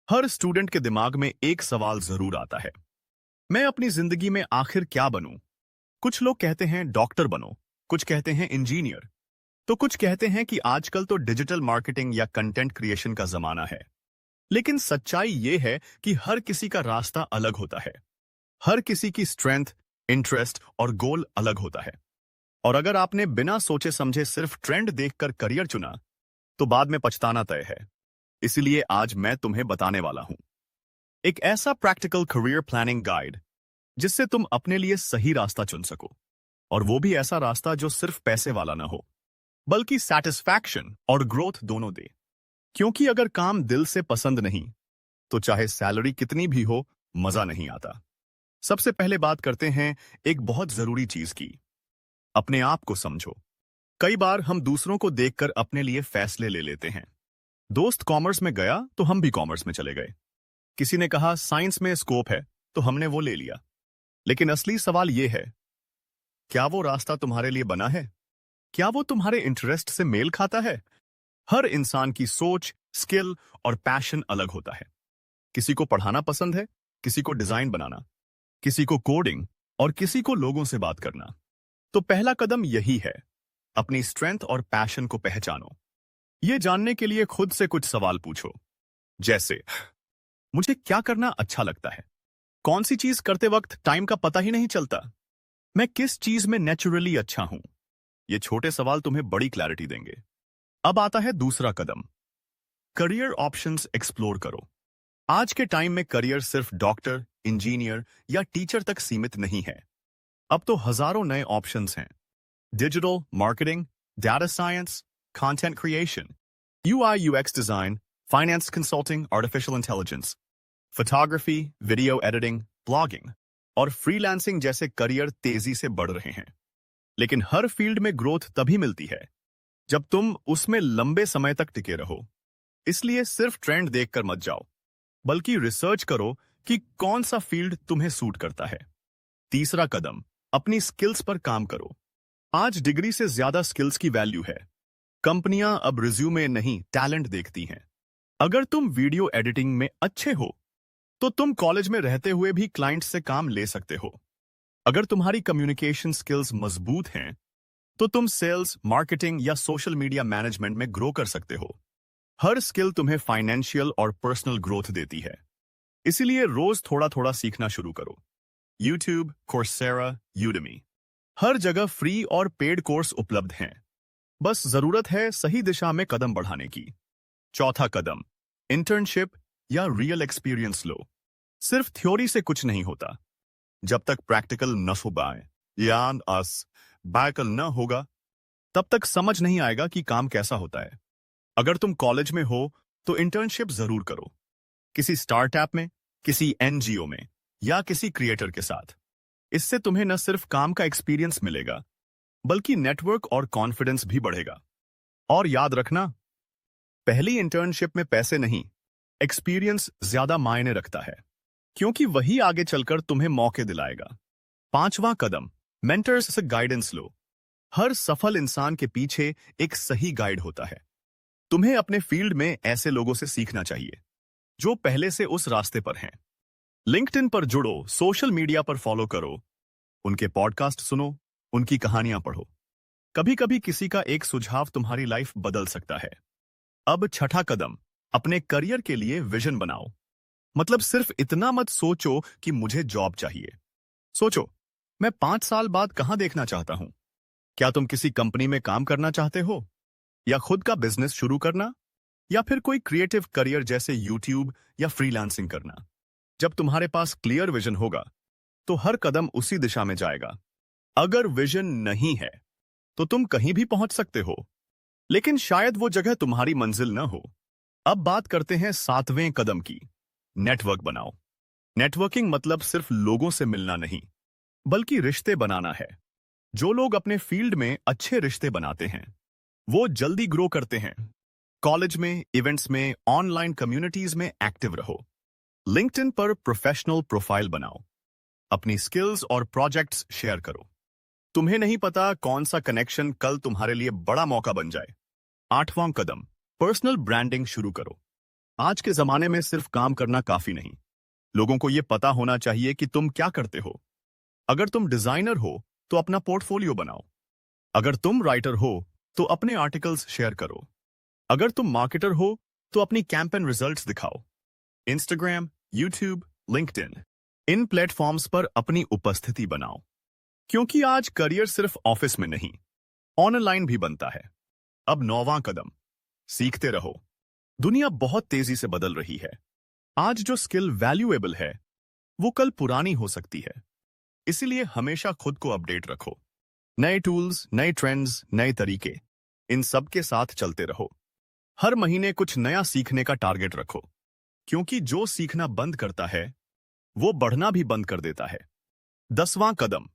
हर student के दिमाग में एक सवाल जरूर आता है। मैं अपनी जिंदगी में आखिर क्या बनूं? कुछ लोग कहते हैं डॉक्टर बनो, कुछ कहते हैं इंजीनियर, तो कुछ कहते हैं कि आजकल तो डिजिटल मार्केटिंग या कंटेंट क्रिएशन का जमाना है। लेकिन सच्चाई ये है कि हर किसी का रास्ता अलग होता है। हर किसी की स्ट्रेंथ, इंटरेस्ट और गोल अलग होता है। और अगर आपने बिना सोचे समझे सिर्फ ट्रेंड देखकर करियर चुना, तो बाद में पछताना तय है। इसलिए आज मैं तुम्हें बताने वाला हूं एक ऐसा प्रैक्टिकल करियर प्लानिंग गाइड जिससे तुम अपने लिए सही रास्ता चुन सको। और वो भी ऐसा रास्ता जो सिर्फ पैसे वाला ना हो, बल्कि सेटिस्फैक्शन और ग्रोथ दोनों दे। क्योंकि अगर काम दिल से पसंद नहीं, तो चाहे सैलरी कितनी भी हो, मजा नहीं आता। सबसे पहले बात करते हैं एक बहुत जरूरी चीज की। अपने आप को समझो। कई बार हम दूसरों को देखकर अपने लिए फैसले ले लेते हैं। दोस्त कॉमर्स में गया तो हम भी कॉमर्स में चले गए। किसी ने कहा साइंस में स्कोप है तो हमने वो ले लिया। लेकिन असली सवाल यह है, क्या वो रास्ता तुम्हारे लिए बना है? क्या वो तुम्हारे इंटरेस्ट से मेल खाता है? हर इंसान की सोच, स्किल और पैशन अलग होता है। किसी को पढ़ाना पसंद है, किसी को डिजाइन बनाना, किसी को कोडिंग और किसी को लोगों से बात करना। तो पहला कदम यही है, अपनी स्ट्रेंथ और पैशन को पहचानो। ये जानने के लिए खुद से कुछ सवाल पूछो, जैसे मुझे क्या करना अच्छा लगता है? कौन सी चीज करते वक्त टाइम का पता ही नहीं चलता? मैं किस चीज में नेचुरली अच्छा हूं? ये छोटे सवाल तुम्हें बड़ी क्लैरिटी देंगे। अब आता है दूसरा कदम, करियर ऑप्शंस एक्सप्लोर करो। आज के टाइम में करियर सिर्फ डॉक्टर, इंजीनियर या टीचर तक सीमित नहीं है। अब तो हजारों नए ऑप्शंस हैं। Digital marketing, data science, content creation, UI UX design, finance consulting, artificial intelligence, photography, video editing, blogging और फ्रीलांसिंग जैसे करियर तेजी से बढ़ रहे हैं। लेकिन हर फील्ड में ग्रोथ तभी मिलती है जब तुम उसमें लंबे समय तक टिके रहो। इसलिए सिर्फ ट्रेंड देखकर मत जाओ, बल्कि रिसर्च करो कि कौन सा फील्ड तुम्हें सूट करता है। तीसरा कदम, अपनी स्किल्स पर काम करो। आज डिग्री से ज्यादा स्किल्स की वैल्यू है। कंपनियां अब रिज्यूमे नहीं, टैलेंट देखती हैं। अगर तुम वीडियो एडिटिंग में अच्छे हो, तो तुम कॉलेज में रहते हुए भी क्लाइंट से काम ले सकते हो। अगर तुम्हारी कम्युनिकेशन स्किल्स मजबूत हैं, तो तुम सेल्स, मार्केटिंग या सोशल मीडिया मैनेजमेंट में ग्रो कर सकते हो। हर स्किल तुम्हें फाइनेंशियल और पर्सनल ग्रोथ देती है। इसीलिए रोज थोड़ा थोड़ा सीखना शुरू करो। यूट्यूब, कोर्सेरा, यूडेमी, हर जगह फ्री और पेड कोर्स उपलब्ध हैं। बस जरूरत है सही दिशा में कदम बढ़ाने की। चौथा कदम, इंटर्नशिप या रियल एक्सपीरियंस लो। सिर्फ थ्योरी से कुछ नहीं होता। जब तक प्रैक्टिकल न हो पाए या बैकल न होगा, तब तक समझ नहीं आएगा कि काम कैसा होता है। अगर तुम कॉलेज में हो तो इंटर्नशिप जरूर करो, किसी स्टार्टअप में, किसी एनजीओ में या किसी क्रिएटर के साथ। इससे तुम्हें न सिर्फ काम का एक्सपीरियंस मिलेगा, बल्कि नेटवर्क और कॉन्फिडेंस भी बढ़ेगा। और याद रखना, पहली इंटर्नशिप में पैसे नहीं, एक्सपीरियंस ज्यादा मायने रखता है, क्योंकि वही आगे चलकर तुम्हें मौके दिलाएगा। पांचवां कदम, मेंटर्स से गाइडेंस लो। हर सफल इंसान के पीछे एक सही गाइड होता है। तुम्हें अपने फील्ड में ऐसे लोगों से सीखना चाहिए जो पहले से उस रास्ते पर हैं। लिंक्डइन पर जुड़ो, सोशल मीडिया पर फॉलो करो, उनके पॉडकास्ट सुनो, उनकी कहानियां पढ़ो। कभी कभी किसी का एक सुझाव तुम्हारी लाइफ बदल सकता है। अब छठा कदम, अपने करियर के लिए विजन बनाओ। मतलब सिर्फ इतना मत सोचो कि मुझे जॉब चाहिए। सोचो, मैं 5 साल बाद कहां देखना चाहता हूं? क्या तुम किसी कंपनी में काम करना चाहते हो, या खुद का बिजनेस शुरू करना, या फिर कोई क्रिएटिव करियर जैसे यूट्यूब या फ्रीलांसिंग करना? जब तुम्हारे पास क्लियर विजन होगा, तो हर कदम उसी दिशा में जाएगा। अगर विजन नहीं है, तो तुम कहीं भी पहुंच सकते हो, लेकिन शायद वो जगह तुम्हारी मंजिल न हो। अब बात करते हैं सातवें कदम की, नेटवर्क बनाओ। नेटवर्किंग मतलब सिर्फ लोगों से मिलना नहीं, बल्कि रिश्ते बनाना है। जो लोग अपने फील्ड में अच्छे रिश्ते बनाते हैं, वो जल्दी ग्रो करते हैं। कॉलेज में, इवेंट्स में, ऑनलाइन कम्युनिटीज में एक्टिव रहो। लिंक्डइन पर प्रोफेशनल प्रोफाइल बनाओ। अपनी स्किल्स और प्रोजेक्ट्स शेयर करो। तुम्हें नहीं पता कौन सा कनेक्शन कल तुम्हारे लिए बड़ा मौका बन जाए। आठवां कदम, पर्सनल ब्रांडिंग शुरू करो। आज के जमाने में सिर्फ काम करना काफी नहीं, लोगों को यह पता होना चाहिए कि तुम क्या करते हो। अगर तुम डिजाइनर हो तो अपना पोर्टफोलियो बनाओ। अगर तुम राइटर हो तो अपने आर्टिकल्स शेयर करो। अगर तुम मार्केटर हो तो अपनी कैंपेन रिजल्ट्स दिखाओ। इंस्टाग्राम, यूट्यूब, लिंक्डइन, इन प्लेटफॉर्म्स पर अपनी उपस्थिति बनाओ, क्योंकि आज करियर सिर्फ ऑफिस में नहीं, ऑनलाइन भी बनता है। अब 9वां कदम, सीखते रहो। दुनिया बहुत तेजी से बदल रही है। आज जो स्किल वैल्यूएबल है वो कल पुरानी हो सकती है। इसीलिए हमेशा खुद को अपडेट रखो। नए टूल्स, नए ट्रेंड्स, नए तरीके, इन सब के साथ चलते रहो। हर महीने कुछ नया सीखने का टारगेट रखो, क्योंकि जो सीखना बंद करता है वो बढ़ना भी बंद कर देता है। 10वां कदम,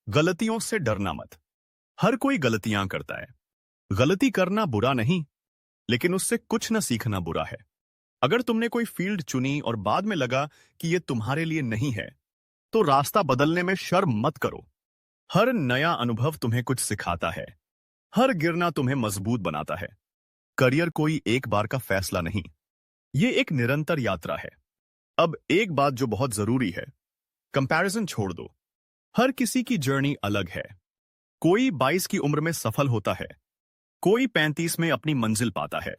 गलतियों से डरना मत। हर कोई गलतियां करता है। गलती करना बुरा नहीं, लेकिन उससे कुछ न सीखना बुरा है। अगर तुमने कोई फील्ड चुनी और बाद में लगा कि यह तुम्हारे लिए नहीं है, तो रास्ता बदलने में शर्म मत करो। हर नया अनुभव तुम्हें कुछ सिखाता है। हर गिरना तुम्हें मजबूत बनाता है। करियर कोई एक बार का फैसला नहीं, ये एक निरंतर यात्रा है। अब एक बात जो बहुत जरूरी है, कंपैरिजन छोड़ दो। हर किसी की जर्नी अलग है। कोई 22 की उम्र में सफल होता है, कोई 35 में अपनी मंजिल पाता है,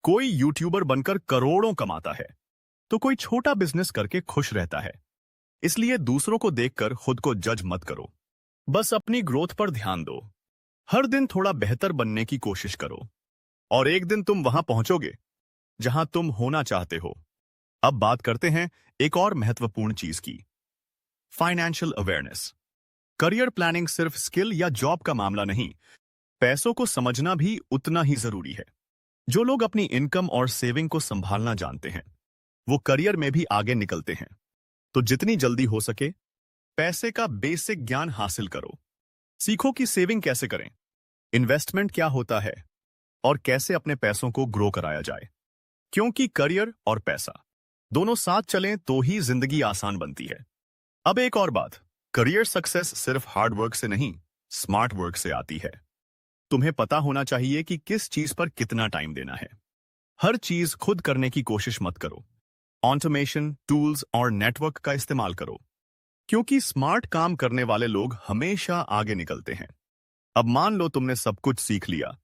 कोई यूट्यूबर बनकर करोड़ों कमाता है, तो कोई छोटा बिजनेस करके खुश रहता है। इसलिए दूसरों को देखकर खुद को जज मत करो, बस अपनी ग्रोथ पर ध्यान दो। हर दिन थोड़ा बेहतर बनने की कोशिश करो, और एक दिन तुम वहां पहुंचोगे जहां तुम होना चाहते हो। अब बात करते हैं एक और महत्वपूर्ण चीज की, फाइनेंशियल अवेयरनेस। करियर प्लानिंग सिर्फ स्किल या जॉब का मामला नहीं, पैसों को समझना भी उतना ही जरूरी है। जो लोग अपनी इनकम और सेविंग को संभालना जानते हैं, वो करियर में भी आगे निकलते हैं। तो जितनी जल्दी हो सके पैसे का बेसिक ज्ञान हासिल करो। सीखो कि सेविंग कैसे करें, इन्वेस्टमेंट क्या होता है, और कैसे अपने पैसों को ग्रो कराया जाए। क्योंकि करियर और पैसा दोनों साथ चलें तो ही जिंदगी आसान बनती है। अब एक और बात, करियर सक्सेस सिर्फ हार्ड वर्क से नहीं, स्मार्ट वर्क से आती है। तुम्हें पता होना चाहिए कि किस चीज पर कितना टाइम देना है। हर चीज खुद करने की कोशिश मत करो। ऑटोमेशन, टूल्स और नेटवर्क का इस्तेमाल करो, क्योंकि स्मार्ट काम करने वाले लोग हमेशा आगे निकलते हैं। अब मान लो तुमने सब कुछ सीख लिया,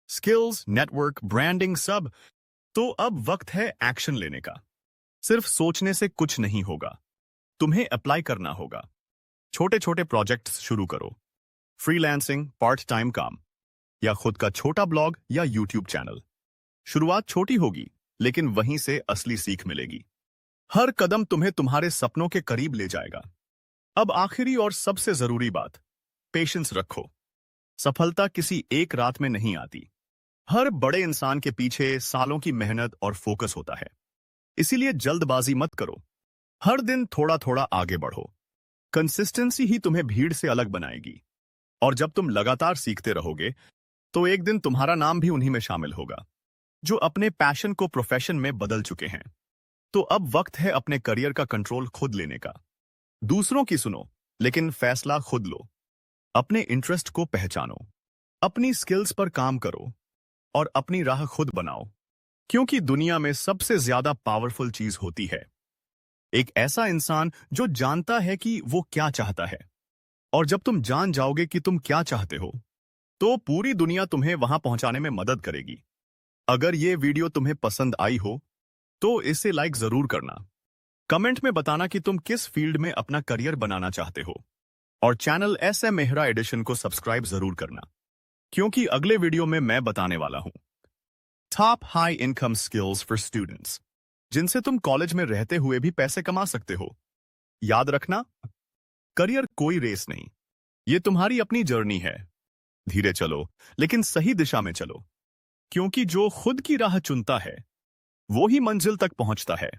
स्किल्स, नेटवर्क, ब्रांडिंग, सब, तो अब वक्त है एक्शन लेने का। सिर्फ सोचने से कुछ नहीं होगा, तुम्हें अप्लाई करना होगा। छोटे छोटे प्रोजेक्ट्स शुरू करो, फ्रीलांसिंग, पार्ट टाइम काम, या खुद का छोटा ब्लॉग या यूट्यूब चैनल। शुरुआत छोटी होगी, लेकिन वहीं से असली सीख मिलेगी। हर कदम तुम्हें तुम्हारे सपनों के करीब ले जाएगा। अब आखिरी और सबसे जरूरी बात, पेशेंस रखो। सफलता किसी एक रात में नहीं आती। हर बड़े इंसान के पीछे सालों की मेहनत और फोकस होता है। इसीलिए जल्दबाजी मत करो। हर दिन थोड़ा थोड़ा आगे बढ़ो। कंसिस्टेंसी ही तुम्हें भीड़ से अलग बनाएगी। और जब तुम लगातार सीखते रहोगे, तो एक दिन तुम्हारा नाम भी उन्हीं में शामिल होगा जो अपने पैशन को प्रोफेशन में बदल चुके हैं। तो अब वक्त है अपने करियर का कंट्रोल खुद लेने का। दूसरों की सुनो, लेकिन फैसला खुद लो। अपने इंटरेस्ट को पहचानो, अपनी स्किल्स पर काम करो, और अपनी राह खुद बनाओ। क्योंकि दुनिया में सबसे ज्यादा पावरफुल चीज होती है एक ऐसा इंसान जो जानता है कि वो क्या चाहता है। और जब तुम जान जाओगे कि तुम क्या चाहते हो, तो पूरी दुनिया तुम्हें वहां पहुंचाने में मदद करेगी। अगर ये वीडियो तुम्हें पसंद आई हो, तो इसे लाइक जरूर करना। कमेंट में बताना कि तुम किस फील्ड में अपना करियर बनाना चाहते हो। और चैनल SM मेहरा एडिशन को सब्सक्राइब जरूर करना, क्योंकि अगले वीडियो में मैं बताने वाला हूं top high income skills for students, जिनसे तुम कॉलेज में रहते हुए भी पैसे कमा सकते हो। याद रखना, करियर कोई रेस नहीं, ये तुम्हारी अपनी जर्नी है। धीरे चलो, लेकिन सही दिशा में चलो, क्योंकि जो खुद की राह चुनता है वो ही मंजिल तक पहुंचता है।